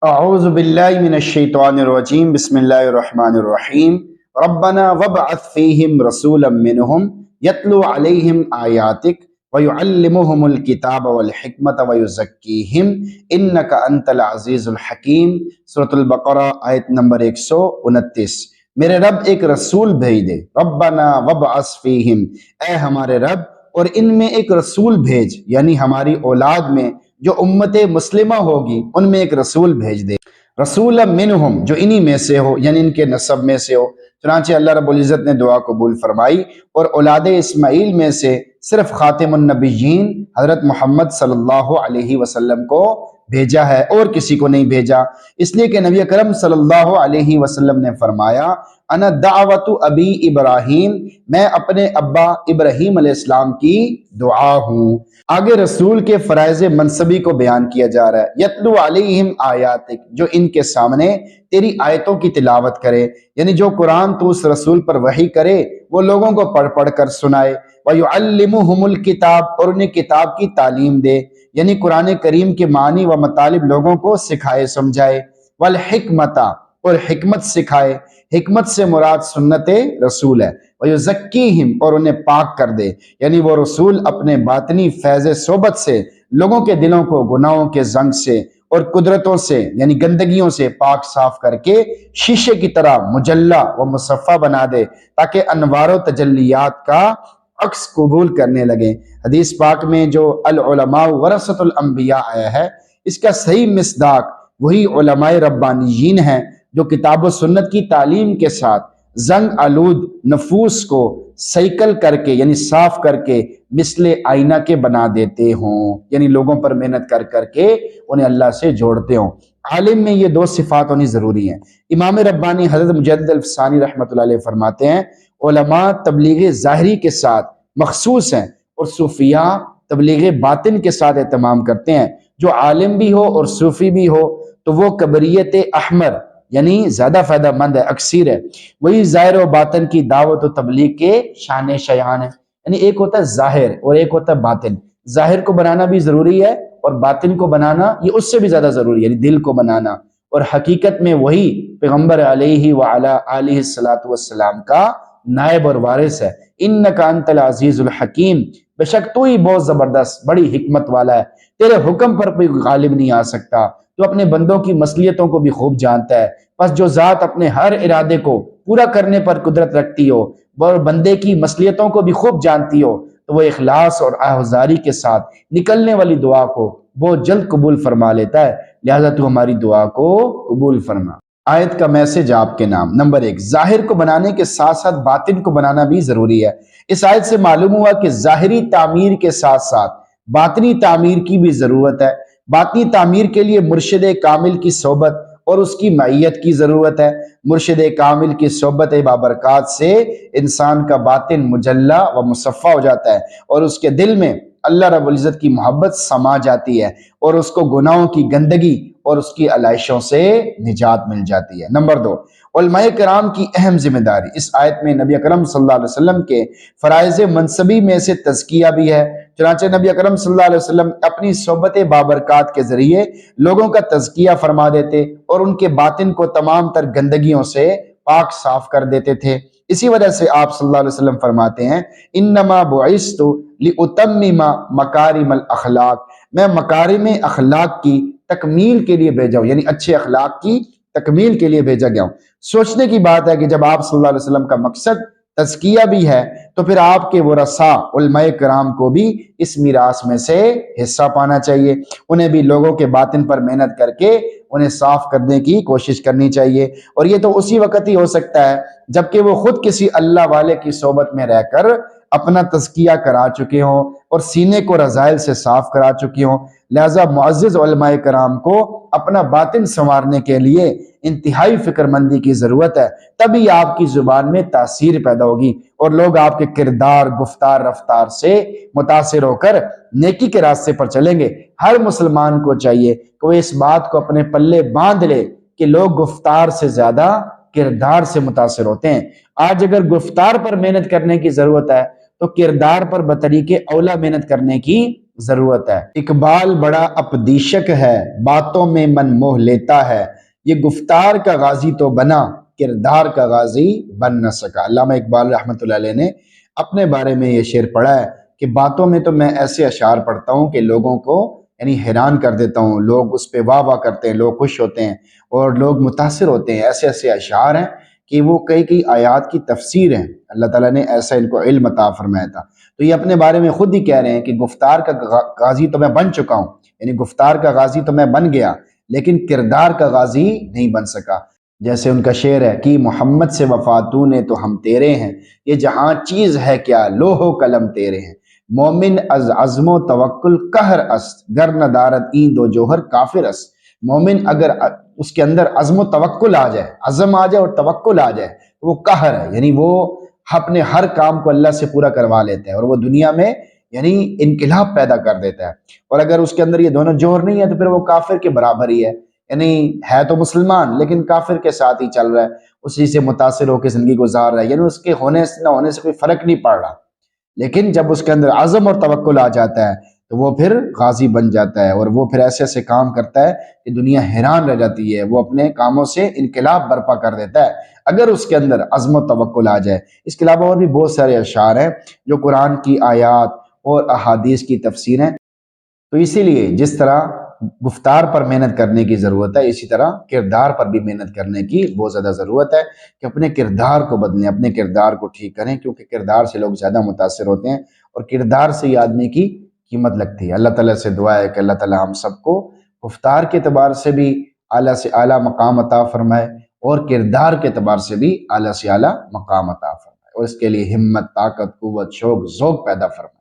اعوذ باللہ من الشیطان الرجیم بسم اللہ الرحمن الرحیم ربنا وابعث فیہم رسولا منہم یتلو علیہم آیاتک ویعلمہم الکتاب والحکمت ویزکیہم انک انت العزیز الحکیم۔ سورۃ البقرہ آیت نمبر 129۔ میرے رب ایک رسول بھیج دے، ربنا وابعث فیہم، اے ہمارے رب اور ان میں ایک رسول بھیج، یعنی ہماری اولاد میں جو امت مسلمہ ہوگی ان میں ایک رسول بھیج دے، رسول منہم، جو انہی میں سے ہو، یعنی ان کے نسب میں سے ہو۔ چنانچہ اللہ رب العزت نے دعا قبول فرمائی اور اولاد اسماعیل میں سے صرف خاتم النبیین حضرت محمد صلی اللہ علیہ وسلم کو بھیجا ہے، اور کسی کو نہیں بھیجا، اس لیے کہ نبی اکرم صلی اللہ علیہ وسلم نے فرمایا انا دعوت ابی ابراہیم، میں اپنے ابا ابراہیم علیہ السلام کی دعا ہوں۔ آگے رسول کے فرائض منصبی کو بیان کیا جا رہا ہے، یتلو علیہم آیاتک، جو ان کے سامنے تیری آیتوں کی تلاوت کرے، یعنی جو قرآن تو اس رسول پر وحی کرے وہ لوگوں کو پڑھ پڑھ کر سنائے، وَيُعَلِّمُهُمُ الْكِتَابَ، اور انہیں کتاب کی تعلیم دے، یعنی قرآن کریم کے معنی و مطالب لوگوں کو سکھائے سمجھائے، وَالْحِکْمَةَ، اور حکمت سکھائے، حکمت سے مراد سنت رسول ہے، وَيُزَكِّيهِمْ، اور انہیں پاک کر دے، یعنی وہ رسول اپنے باطنی فیض صحبت سے لوگوں کے دلوں کو گناہوں کے زنگ سے اور قدرتوں سے یعنی گندگیوں سے پاک صاف کر کے شیشے کی طرح مجلہ و مصفہ بنا دے، تاکہ انوار و تجلیات کا عکس قبول کرنے لگے۔ حدیث پاک میں جو العلماء ورثۃ الانبیاء آیا ہے، اس کا صحیح مصداق وہی علماء ربانیین ہیں جو کتاب و سنت کی تعلیم کے ساتھ زنگ آلود نفوس کو سیکل کر کے یعنی صاف کر کے مثل آئینہ کے بنا دیتے ہوں، یعنی لوگوں پر محنت کر کر کے انہیں اللہ سے جوڑتے ہوں۔ عالم میں یہ دو صفات ہونی ضروری ہیں۔ امام ربانی حضرت مجدد الفسانی رحمۃ اللہ علیہ فرماتے ہیں علماء تبلیغ ظاہری کے ساتھ مخصوص ہیں اور صوفیاء تبلیغ باطن کے ساتھ اہتمام کرتے ہیں۔ جو عالم بھی ہو اور صوفی بھی ہو تو وہ کبریت احمر یعنی زیادہ فائدہ مند ہے، اکثیر ہے، وہی ظاہر و باطن کی دعوت و تبلیغ کے شان شیان ہے۔ یعنی ایک ہوتا ہے ظاہر اور ایک ہوتا ہے باطن، ظاہر کو بنانا بھی ضروری ہے اور باطن کو بنانا یہ اس سے بھی زیادہ ضروری ہے، یعنی دل کو بنانا، اور حقیقت میں وہی پیغمبر علیہ وعلی آلہ الصلوۃ والسلام کا نائب اور وارث ہے۔ انک انت العزیز الحکیم، بے شک تو ہی بہت زبردست بڑی حکمت والا ہے، تیرے حکم پر کوئی غالب نہیں آ سکتا، تو اپنے بندوں کی مصلیتوں کو بھی خوب جانتا ہے۔ پس جو ذات اپنے ہر ارادے کو پورا کرنے پر قدرت رکھتی ہو اور بندے کی مصلیتوں کو بھی خوب جانتی ہو، تو وہ اخلاص اور آہوازاری کے ساتھ نکلنے والی دعا کو بہت جلد قبول فرما لیتا ہے، لہذا تو ہماری دعا کو قبول فرما۔ آیت کا میسج آپ کے نام۔ نمبر 1، ظاہر کو بنانے کے ساتھ ساتھ باطن کو بنانا بھی ضروری ہے۔ اس آیت سے معلوم ہوا کہ ظاہری تعمیر کے ساتھ ساتھ باطنی تعمیر کی بھی ضرورت ہے۔ باطنی تعمیر کے لیے مرشد کامل کی صحبت اور اس کی معیت کی ضرورت ہے۔ مرشد کامل کی صحبت بابرکات سے انسان کا باطن مجلہ و مصفہ ہو جاتا ہے اور اس کے دل میں اللہ رب العزت کی محبت سما جاتی ہے اور اس کو گناہوں کی گندگی اور اس کی علائشوں سے نجات مل جاتی ہے۔ نمبر 2، علماء کرام کی اہم ذمہ داری۔ اس آیت میں نبی اکرم صلی اللہ علیہ وسلم کے فرائض منصبی میں سے تزکیہ بھی ہے، چنانچہ نبی اکرم صلی اللہ علیہ وسلم اپنی صحبت بابرکات کے ذریعے لوگوں کا تزکیہ فرما دیتے اور ان کے باطن کو تمام تر گندگیوں سے پاک صاف کر دیتے تھے۔ اسی وجہ سے آپ صلی اللہ علیہ وسلم فرماتے ہیں انما بعثت لاتمم مکارم الاخلاق، میں مکارم اخلاق کی تکمیل کے لیے بھیجا ہوں، یعنی اچھے اخلاق کی تکمیل کے لیے بھیجا گیا ہوں۔ سوچنے کی بات ہے کہ جب آپ صلی اللہ علیہ وسلم کا مقصد تزکیہ بھی ہے تو پھر آپ کے ورثاء علماء کرام کو بھی اس میراث میں سے حصہ پانا چاہیے، انہیں بھی لوگوں کے باطن پر محنت کر کے انہیں صاف کرنے کی کوشش کرنی چاہیے، اور یہ تو اسی وقت ہی ہو سکتا ہے جبکہ وہ خود کسی اللہ والے کی صحبت میں رہ کر اپنا تزکیہ کرا چکے ہوں اور سینے کو رذائل سے صاف کرا چکے ہوں۔ لہذا معزز علماء کرام کو اپنا باطن سنوارنے کے لیے انتہائی فکر مندی کی ضرورت ہے، تبھی آپ کی زبان میں تاثیر پیدا ہوگی اور لوگ آپ کے کردار، گفتار، رفتار سے متاثر ہو کر نیکی کے راستے پر چلیں گے۔ ہر مسلمان کو چاہیے کہ وہ اس بات کو اپنے پلے باندھ لے کہ لوگ گفتار سے زیادہ کردار سے متاثر ہوتے ہیں۔ آج اگر گفتار پر محنت کرنے کی ضرورت ہے تو کردار پر بطریق اولا محنت کرنے کی ضرورت ہے۔ اقبال بڑا اپدیشک ہے، باتوں میں من موہ لیتا ہے، یہ گفتار کا غازی تو بنا، کردار کا غازی بن نہ سکا۔ علامہ اقبال رحمۃ اللہ علیہ نے اپنے بارے میں یہ شعر پڑھا ہے کہ باتوں میں تو میں ایسے اشعار پڑھتا ہوں کہ لوگوں کو یعنی حیران کر دیتا ہوں، لوگ اس پہ واہ واہ کرتے ہیں، لوگ خوش ہوتے ہیں اور لوگ متاثر ہوتے ہیں۔ ایسے ایسے اشعار ہیں کہ وہ کئی آیات کی تفسیر ہیں، اللہ تعالیٰ نے ایسا ان کو علم عطا فرمایا تھا۔ تو یہ اپنے بارے میں خود ہی کہہ رہے ہیں کہ گفتار کا غازی تو میں بن چکا ہوں، یعنی گفتار کا غازی تو میں بن گیا لیکن کردار کا غازی نہیں بن سکا۔ جیسے ان کا شعر ہے کہ محمد سے وفاتوں نے تو ہم تیرے ہیں، یہ جہاں چیز ہے کیا لوح و قلم تیرے ہیں، مومن از عزم و توکل قہر است، گر نہ دارت این دو جوہر کافر است۔ مومن اگر اس کے اندر عزم و توکل آ جائے، عزم آ جائے اور توکل آ جائے، وہ قہر ہے، یعنی وہ اپنے ہر کام کو اللہ سے پورا کروا لیتا ہے اور وہ دنیا میں یعنی انقلاب پیدا کر دیتا ہے۔ اور اگر اس کے اندر یہ دونوں جوہر نہیں ہے تو پھر وہ کافر کے برابر ہی ہے، یعنی ہے تو مسلمان لیکن کافر کے ساتھ ہی چل رہا ہے، اسی سے متاثر ہو کے زندگی گزار رہا ہے، یعنی اس کے ہونے سے نہ ہونے سے کوئی فرق نہیں پڑ رہا۔ لیکن جب اس کے اندر عزم اور توکل آ جاتا ہے تو وہ پھر غازی بن جاتا ہے اور وہ پھر ایسے ایسے کام کرتا ہے کہ دنیا حیران رہ جاتی ہے، وہ اپنے کاموں سے انقلاب برپا کر دیتا ہے اگر اس کے اندر عزم و توکل آ جائے۔ اس کے علاوہ اور بھی بہت سارے اشعار ہیں جو قرآن کی آیات اور احادیث کی تفسیر ہیں۔ تو اسی لیے جس طرح گفتار پر محنت کرنے کی ضرورت ہے، اسی طرح کردار پر بھی محنت کرنے کی بہت زیادہ ضرورت ہے کہ اپنے کردار کو بدلیں، اپنے کردار کو ٹھیک کریں، کیونکہ کردار سے لوگ زیادہ متاثر ہوتے ہیں اور کردار سے ہی آدمی کی قیمت لگتی ہے۔ اللہ تعالیٰ سے دعا ہے کہ اللہ تعالیٰ ہم سب کو گفتار کے اعتبار سے بھی اعلیٰ سے اعلیٰ مقام عطا فرمائے اور کردار کے اعتبار سے بھی اعلیٰ سے اعلیٰ مقام عطا فرمائے، اور اس کے لیے ہمت، طاقت، قوت، شوق، ذوق پیدا فرمائے۔